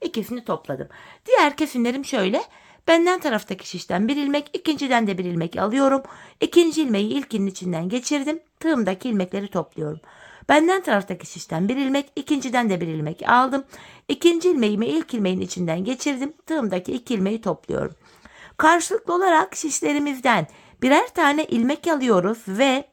İkisini topladım. Diğer kesimlerim şöyle. Benden taraftaki şişten bir ilmek, ikinciden de bir ilmek alıyorum. İkinci ilmeği ilkinin içinden geçirdim. Tığımdaki ilmekleri topluyorum. Benden taraftaki şişten bir ilmek, ikinciden de bir ilmek aldım. İkinci ilmeğimi ilk ilmeğin içinden geçirdim. Tığımdaki iki ilmeği topluyorum. Karşılıklı olarak şişlerimizden birer tane ilmek alıyoruz ve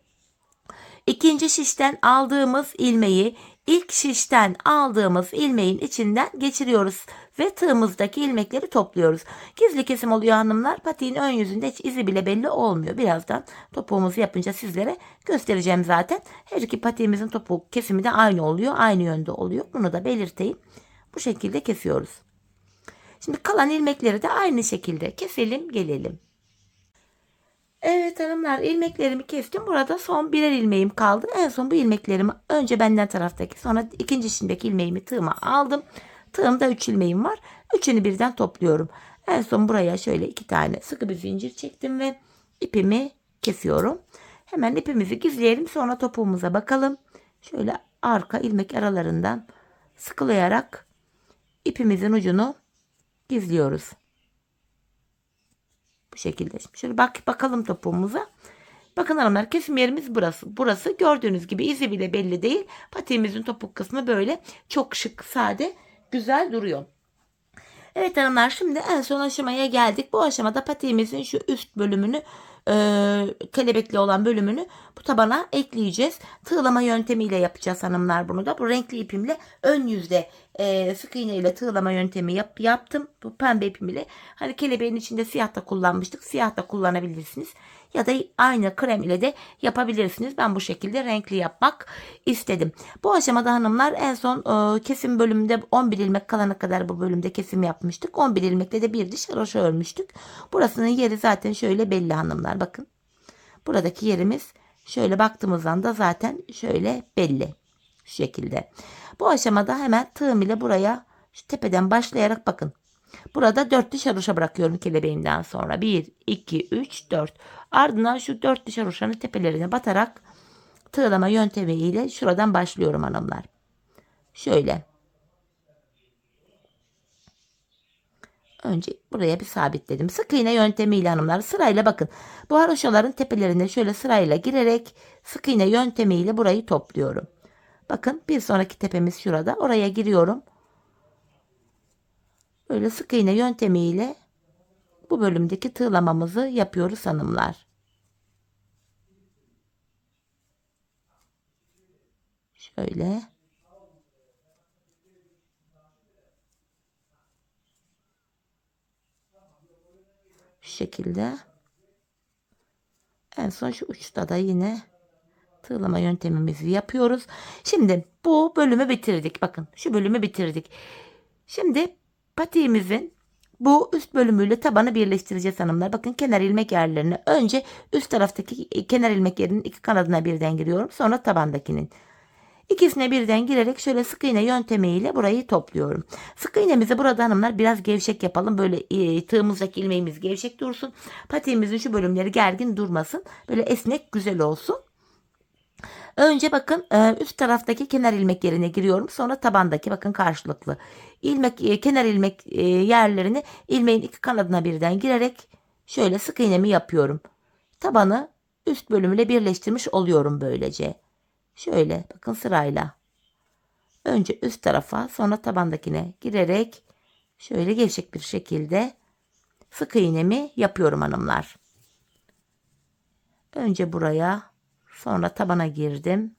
ikinci şişten aldığımız ilmeği ilk şişten aldığımız ilmeğin içinden geçiriyoruz ve tığımızdaki ilmekleri topluyoruz. Gizli kesim oluyor hanımlar. Patiğin ön yüzünde hiç izi bile belli olmuyor. Birazdan topuğumuzu yapınca sizlere göstereceğim zaten. Her iki patiğimizin topuk kesimi de aynı oluyor. Aynı yönde oluyor. Bunu da belirteyim. Bu şekilde kesiyoruz. Şimdi kalan ilmekleri de aynı şekilde keselim gelelim. Evet hanımlar, ilmeklerimi kestim. Burada son birer ilmeğim kaldı. En son bu ilmeklerimi önce benden taraftaki sonra ikinci içindeki ilmeğimi tığıma aldım. Tığımda 3 ilmeğim var. Üçünü birden topluyorum. En son buraya şöyle 2 tane sıkı bir zincir çektim ve ipimi kesiyorum. Hemen ipimizi gizleyelim, sonra topuğumuza bakalım. Şöyle arka ilmek aralarından sıkılayarak ipimizin ucunu gizliyoruz. Bu şekilde. Şimdi şöyle bakalım topuğumuza. Bakın hanımlar, kesim yerimiz burası. Burası gördüğünüz gibi izi bile belli değil. Patiğimizin topuk kısmı böyle çok şık, sade, güzel duruyor. Evet hanımlar, şimdi en son aşamaya geldik. Bu aşamada patiğimizin şu üst bölümünü, kelebekli olan bölümünü bu tabana ekleyeceğiz. Tığlama yöntemiyle yapacağız hanımlar bunu da. Bu renkli ipimle ön yüzde sık iğne ile tığlama yöntemi yaptım. Bu pembe ipim ile. Hani kelebeğin içinde siyah da kullanmıştık. Siyah da kullanabilirsiniz. Ya da aynı krem ile de yapabilirsiniz. Ben bu şekilde renkli yapmak istedim. Bu aşamada hanımlar en son kesim bölümünde 11 ilmek kalana kadar bu bölümde kesim yapmıştık. 11 ilmekle de bir diş haroşa örmüştük. Burasının yeri zaten şöyle belli hanımlar. Bakın. Buradaki yerimiz şöyle baktığımızdan da zaten şöyle belli. Şu şekilde. Bu aşamada hemen tığım ile buraya şu tepeden başlayarak bakın. Burada 4 diş haroşa bırakıyorum kelebeğimden sonra. 1, 2, 3, 4. Ardından şu 4 diş haroşanın tepelerine batarak tığlama yöntemiyle şuradan başlıyorum hanımlar. Şöyle. Önce buraya bir sabitledim. Sık iğne yöntemiyle hanımlar sırayla bakın. Bu haroşaların tepelerine şöyle sırayla girerek sık iğne yöntemiyle burayı topluyorum. Bakın bir sonraki tepemiz şurada. Oraya giriyorum. Böyle sık iğne yöntemiyle bu bölümdeki tığlamamızı yapıyoruz hanımlar. Şöyle. Şu şekilde. En son şu uçta da yine tığlama yöntemimizi yapıyoruz. Şimdi bu bölümü bitirdik. Bakın şu bölümü bitirdik. Şimdi patiğimizin bu üst bölümüyle tabanı birleştireceğiz hanımlar. Bakın kenar ilmek yerlerine önce üst taraftaki kenar ilmek yerinin iki kanadına birden giriyorum. Sonra tabandakinin. İkisine birden girerek şöyle sık iğne yöntemiyle burayı topluyorum. Sık iğnemizi burada hanımlar biraz gevşek yapalım. Böyle tığımızdaki ilmeğimiz gevşek dursun. Patiğimizin şu bölümleri gergin durmasın. Böyle esnek güzel olsun. Önce bakın üst taraftaki kenar ilmek yerine giriyorum. Sonra tabandaki bakın karşılıklı. İlmek kenar ilmek yerlerini ilmeğin iki kanadına birden girerek şöyle sık iğnemi yapıyorum. Tabanı üst bölümüyle birleştirmiş oluyorum böylece. Şöyle bakın sırayla. Önce üst tarafa sonra tabandakine girerek şöyle gevşek bir şekilde sık iğnemi yapıyorum hanımlar. Önce buraya sonra tabana girdim.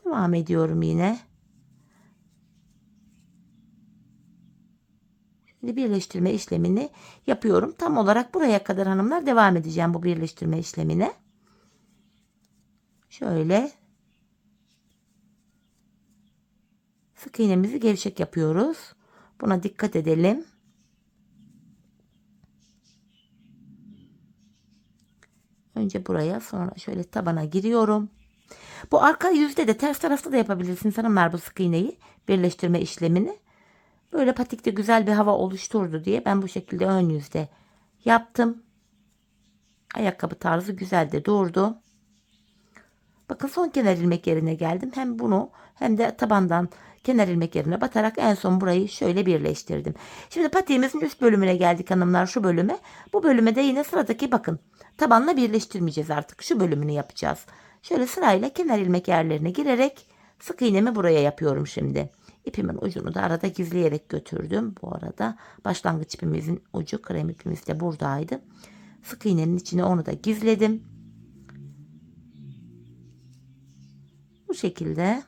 Devam ediyorum yine. Şimdi birleştirme işlemini yapıyorum. Tam olarak buraya kadar hanımlar devam edeceğim bu birleştirme işlemine. Şöyle sık iğnemizi gevşek yapıyoruz. Buna dikkat edelim. Önce buraya sonra şöyle tabana giriyorum. Bu arka yüzde de ters tarafta da yapabilirsiniz hanımlar bu sık iğneyi birleştirme işlemini. Böyle patikte güzel bir hava oluşturdu diye ben bu şekilde ön yüzde yaptım. Ayakkabı tarzı güzel de durdu. Bakın son kenar ilmek yerine geldim. Hem bunu hem de tabandan kenar ilmek yerine batarak en son burayı şöyle birleştirdim. Şimdi patiğimizin üst bölümüne geldik hanımlar, şu bölüme. Bu bölüme de yine sıradaki bakın tabanla birleştirmeyeceğiz artık. Şu bölümünü yapacağız. Şöyle sırayla kenar ilmek yerlerine girerek sık iğnemi buraya yapıyorum şimdi. İpimin ucunu da arada gizleyerek götürdüm. Bu arada başlangıç ipimizin ucu, krem ipimiz de buradaydı. Sık iğnenin içine onu da gizledim. Bu şekilde.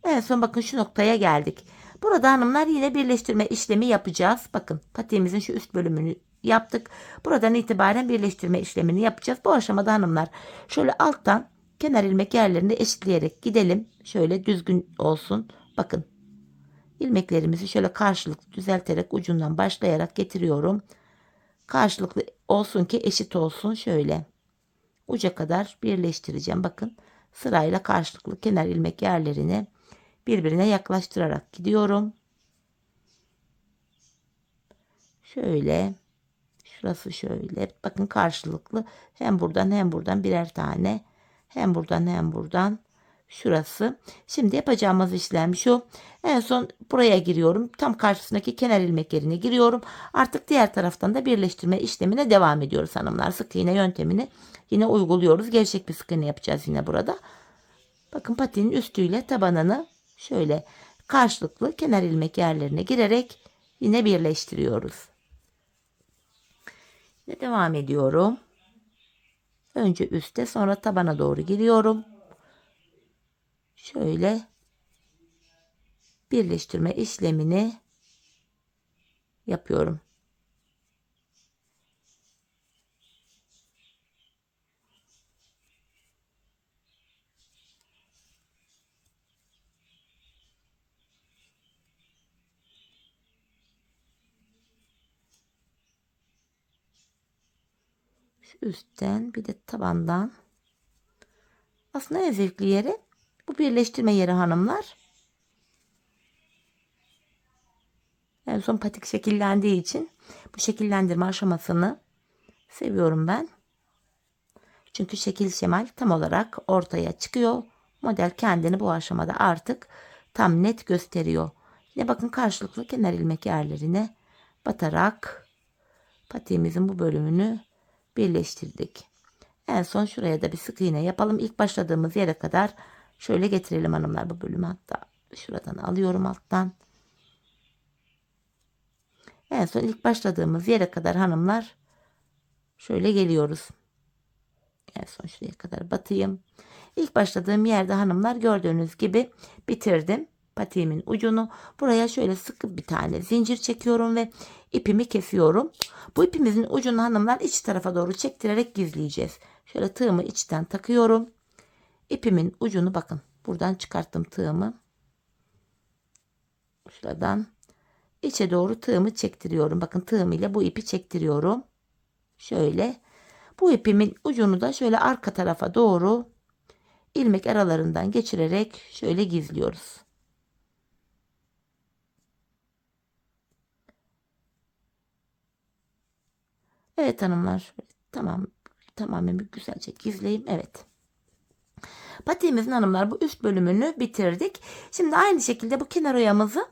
En son bakın şu noktaya geldik. Burada hanımlar yine birleştirme işlemi yapacağız. Bakın patiğimizin şu üst bölümünü yaptık. Buradan itibaren birleştirme işlemini yapacağız. Bu aşamada hanımlar şöyle alttan kenar ilmek yerlerini eşitleyerek gidelim. Şöyle düzgün olsun. Bakın ilmeklerimizi şöyle karşılıklı düzelterek ucundan başlayarak getiriyorum. Karşılıklı olsun ki eşit olsun. Şöyle uca kadar birleştireceğim. Bakın sırayla karşılıklı kenar ilmek yerlerini birbirine yaklaştırarak gidiyorum. Şöyle şurası şöyle bakın karşılıklı hem buradan hem buradan birer tane, hem buradan hem buradan şurası. Şimdi yapacağımız işlem şu: en son buraya giriyorum, tam karşısındaki kenar ilmek yerine giriyorum. Artık diğer taraftan da birleştirme işlemine devam ediyoruz hanımlar. Sık iğne yöntemini yine uyguluyoruz. Gevşek bir sık iğne yapacağız yine burada. Bakın patiğin üstüyle tabanını şöyle karşılıklı kenar ilmek yerlerine girerek yine birleştiriyoruz. Ve devam ediyorum. Önce üste sonra tabana doğru giriyorum. Şöyle birleştirme işlemini yapıyorum. Şu üstten bir de tabandan. Aslında en zevkli yeri bu birleştirme yeri hanımlar. En son patik şekillendiği için bu şekillendirme aşamasını seviyorum ben. Çünkü şekil şemal tam olarak ortaya çıkıyor. Model kendini bu aşamada artık tam net gösteriyor. Yine bakın karşılıklı kenar ilmek yerlerine batarak patiğimizin bu bölümünü birleştirdik. En son şuraya da bir sık iğne yapalım. İlk başladığımız yere kadar şöyle getirelim hanımlar bu bölümü. Hatta şuradan alıyorum alttan. En son ilk başladığımız yere kadar hanımlar şöyle geliyoruz. En son şuraya kadar batayım. İlk başladığım yerde hanımlar gördüğünüz gibi bitirdim. Patiğimin ucunu buraya şöyle sıkı bir tane zincir çekiyorum ve ipimi kesiyorum. Bu ipimizin ucunu hanımlar iç tarafa doğru çektirerek gizleyeceğiz. Şöyle tığımı içten takıyorum. İpimin ucunu bakın buradan çıkarttım tığımı. Şuradan içe doğru tığımı çektiriyorum. Bakın tığım ile bu ipi çektiriyorum. Şöyle bu ipimin ucunu da şöyle arka tarafa doğru ilmek aralarından geçirerek şöyle gizliyoruz. Evet hanımlar, tamamen bir güzelce gizleyeyim. Evet. Patiğimizin hanımlar bu üst bölümünü bitirdik. Şimdi aynı şekilde bu kenar oyamızı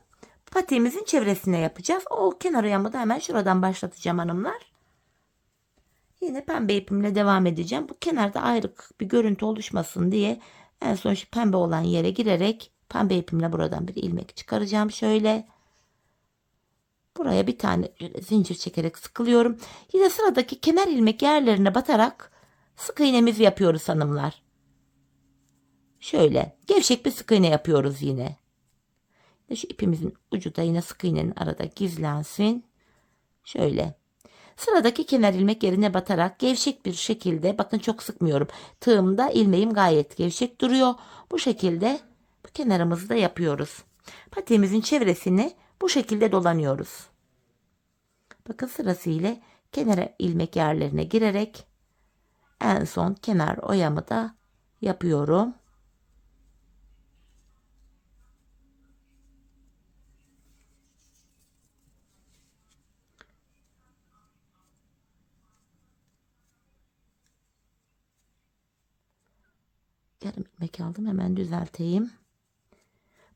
patiğimizin çevresine yapacağız. O kenar oyamı da hemen şuradan başlatacağım hanımlar. Yine pembe ipimle devam edeceğim. Bu kenarda ayrık bir görüntü oluşmasın diye en son şu pembe olan yere girerek pembe ipimle buradan bir ilmek çıkaracağım. Şöyle buraya bir tane zincir çekerek sıkılıyorum. Yine sıradaki kenar ilmek yerlerine batarak sık iğnemizi yapıyoruz hanımlar. Şöyle gevşek bir sık iğne yapıyoruz yine. Şu ipimizin ucu da yine sık iğnenin arada gizlensin. Şöyle. Sıradaki kenar ilmek yerine batarak gevşek bir şekilde bakın çok sıkmıyorum. Tığımda ilmeğim gayet gevşek duruyor. Bu şekilde bu kenarımızı da yapıyoruz. Patiğimizin çevresini bu şekilde dolanıyoruz. Bakın sırasıyla kenara ilmek yerlerine girerek en son kenar oyamı da yapıyorum. Yarım ilmek aldım, hemen düzelteyim.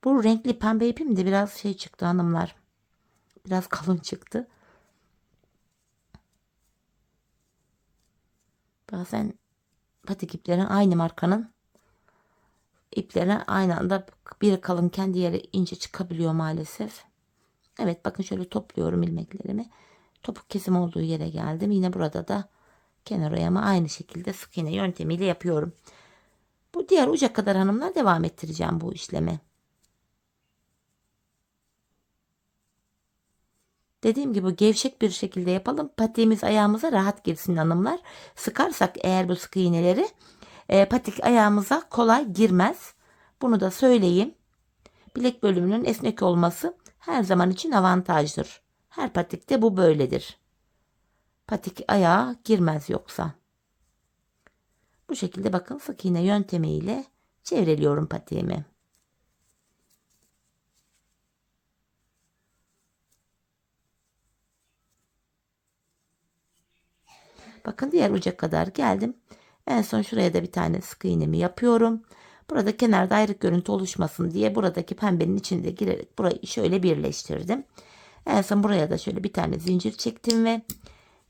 Bu renkli pembe ipim de biraz şey çıktı hanımlar. Biraz kalın çıktı. Bazen patik iplerin aynı markanın iplerine aynı anda biri kalınken diğeri ince çıkabiliyor maalesef. Evet bakın şöyle topluyorum ilmeklerimi. Topuk kesim olduğu yere geldim. Yine burada da kenar oyamı aynı şekilde sık iğne yöntemiyle yapıyorum. Bu diğer uca kadar hanımlar devam ettireceğim bu işlemi. Dediğim gibi gevşek bir şekilde yapalım. Patiğimiz ayağımıza rahat girsin hanımlar. Sıkarsak eğer bu sık iğneleri patik ayağımıza kolay girmez. Bunu da söyleyeyim. Bilek bölümünün esnek olması her zaman için avantajdır. Her patikte bu böyledir. Patik ayağa girmez yoksa. Bu şekilde bakın sık iğne yöntemiyle çevreliyorum patiğimi. Bakın diğer uca kadar geldim. En son şuraya da bir tane sık iğnemi yapıyorum. Burada kenarda ayrık görüntü oluşmasın diye buradaki pembenin içine de girerek burayı şöyle birleştirdim. En son buraya da şöyle bir tane zincir çektim ve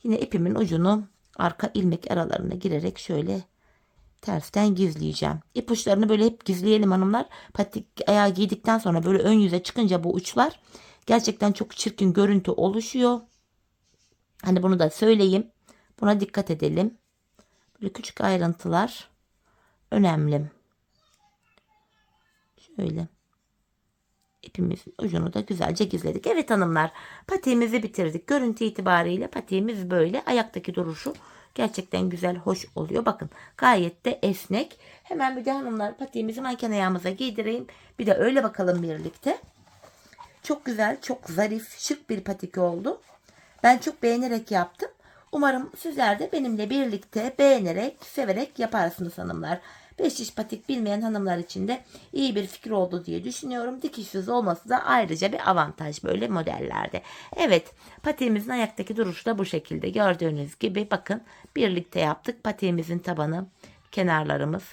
yine ipimin ucunu arka ilmek aralarına girerek şöyle tersten gizleyeceğim. İpuçlarını böyle hep gizleyelim hanımlar. Patik ayağı giydikten sonra böyle ön yüze çıkınca bu uçlar gerçekten çok çirkin görüntü oluşuyor. Hani bunu da söyleyeyim. Buna dikkat edelim. Böyle küçük ayrıntılar önemli. Şöyle ipimizin ucunu da güzelce gizledik. Evet hanımlar, patiğimizi bitirdik. Görüntü itibariyle patiğimiz böyle. Ayaktaki duruşu gerçekten güzel, hoş oluyor. Bakın gayet de esnek. Hemen bir de hanımlar patiğimizi manken ayağımıza giydireyim. Bir de öyle bakalım birlikte. Çok güzel, çok zarif, şık bir patik oldu. Ben çok beğenerek yaptım. Umarım sizler de benimle birlikte beğenerek, severek yaparsınız hanımlar. 5 diş patik bilmeyen hanımlar için de iyi bir fikir oldu diye düşünüyorum. Dikişsiz olması da ayrıca bir avantaj böyle modellerde. Evet, patiğimizin ayaktaki duruşu da bu şekilde. Gördüğünüz gibi bakın birlikte yaptık. Patiğimizin tabanı, kenarlarımız.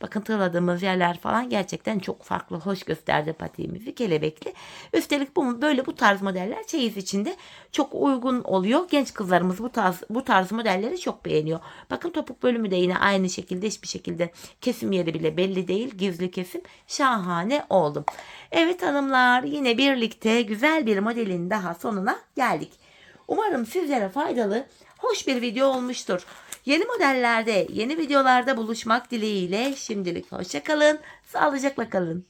Bakın tığladığımız yerler falan gerçekten çok farklı, hoş gösterdi patiğimizi, kelebekli. Üstelik bu tarz modeller çeyiz içinde çok uygun oluyor. Genç kızlarımız bu tarz modelleri çok beğeniyor. Bakın topuk bölümü de yine aynı şekilde, hiçbir şekilde kesim yeri bile belli değil. Gizli kesim, şahane oldu. Evet hanımlar, yine birlikte güzel bir modelin daha sonuna geldik. Umarım sizlere faydalı, hoş bir video olmuştur. Yeni modellerde, yeni videolarda buluşmak dileğiyle şimdilik hoşça kalın, sağlıcakla kalın.